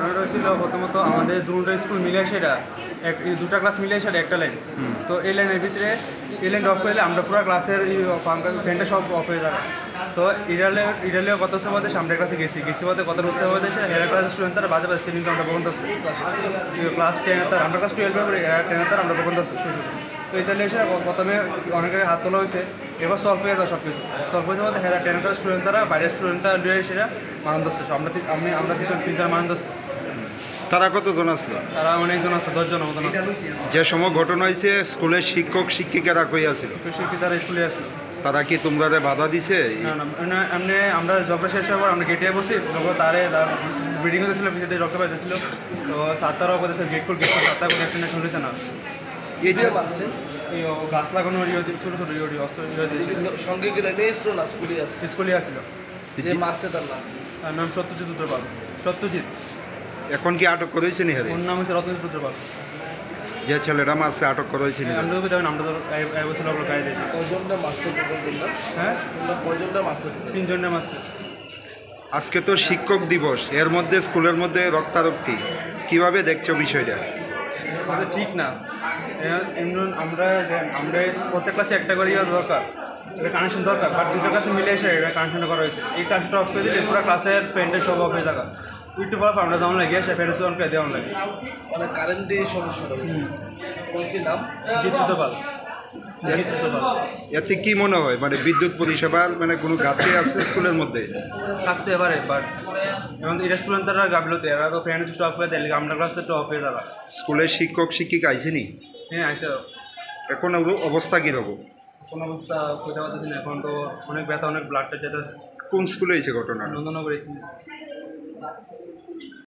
ঘটনাটা হয়েছিল প্রথমত আমাদের দুটো স্কুল মিলে সেটা দুটা ক্লাস মিলে সেটা একটা লাইন। তো এই লাইনের ভিতরে এই লাইনটা অফ করলে আমরা পুরো ক্লাসের ফ্যানটা সব অফ হয়ে যাবে। তো ইডালে কত সময় সামনে ক্লাসে গেছি বলতে কত বুঝতে হবে হেরা ক্লাসের স্টুডেন্ট তারা বাজে বাজে কিন্তু আমরা বন্ধ আসছে ক্লাস 10 তার আমরা ক্লাস 12 10 তার আমরা বন্ধ আসছে শুরু। তো ইতালি এসে প্রথমে অনেকের হাত তোলা হয়েছে, এবার সলভ হয়ে যায় সব কিছু। সলভ হয়েছে বলতে হেরা 10 ক্লাস স্টুডেন্ট তারা বাইরের স্টুডেন্টরা লিয়ে সেটা মান ধরছে। আমরা তিনজন মান ধরছি। তারা কতজন আসলো? তারা অনেকজন আসতো, 10 জন মতন আসতো। যে সময় ঘটনা হয়েছে স্কুলের শিক্ষক শিক্ষিকারা কই আছিল? শিক্ষিত তারা স্কুলে আসলো। তারা কি তোমরা বাধা দিছে? না না, এমনি আমরা জবটা শেষ হওয়ার পর আমরা গেটে বসি, তার বিল্ডিং হতেছিল পিছিয়ে দিয়ে রক্ষা পাইতেছিল। তো সাতটারও করতেছে গেট সাতটা করে একটা শুনেছে না। এই যে এই গাছ লাগানো ছোটো ছোটো সঙ্গে স্কুলে আসছিল। যে মারছে তার নাম তার নাম সত্যজিৎ রুদ্রপাল। সত্যজিৎ। এখন কি আটক করা হয়েছে? ওর নাম হচ্ছে রতনজিৎ রুদ্রপাল। যে ছেলেরা মারছে আটক করা হয়েছে? আমি তো যাবেন, আমরা তো বছর লোক গাড়ি দিয়েছি। কয়জনটা মারছে? হ্যাঁ, কয়জনটা মারছে? 3 জনের মারছে। আজকে তো শিক্ষক দিবস, এর মধ্যে স্কুলের মধ্যে রক্তারক্তি, কিভাবে দেখছো বিষয়টা? আমাদের ঠিক না। আমরা প্রত্যেক ক্লাসে একটা করে দরকার, এটা কানেকশন দরকার, বাট দুটো ক্লাসে মিলে এসে এটা কানেকশনটা করা হয়েছে। এই কানেকশনটা অফ করে দিলে পুরো ক্লাসের ফ্রেন্ডের সব অফ হয়ে থাকা একটু পর আমরা যেমন লাগে সে ফ্রেন্ডের অন করে দেওয়া লাগে। মানে কারেন্টের সমস্যাটা হয়েছে। কোন কি নাম? দীপ্তপাল। এতে কি মনে হয়, মানে বিদ্যুৎ পরিষেবার মানে কোনো ঘাটতি আছে স্কুলের মধ্যে? থাকতে পারে, বাট এখন রেস্টুরেন্ট তারা গাবিলতে এরা তো ফ্রেন্ড অফ হয়ে দেয়, আমরা ক্লাসে একটু অফ হয়ে যাওয়া। স্কুলের শিক্ষক শিক্ষিকা আইসেনি? হ্যাঁ, আইসা। এখন অবস্থা কীরকম? কোনো অবস্থা কোথাও পারতেছি না, এখন তো অনেক ব্যথা, অনেক ব্লাডটা যেতে। কোন স্কুলে হয়েছে ঘটনা? নন্দনগর।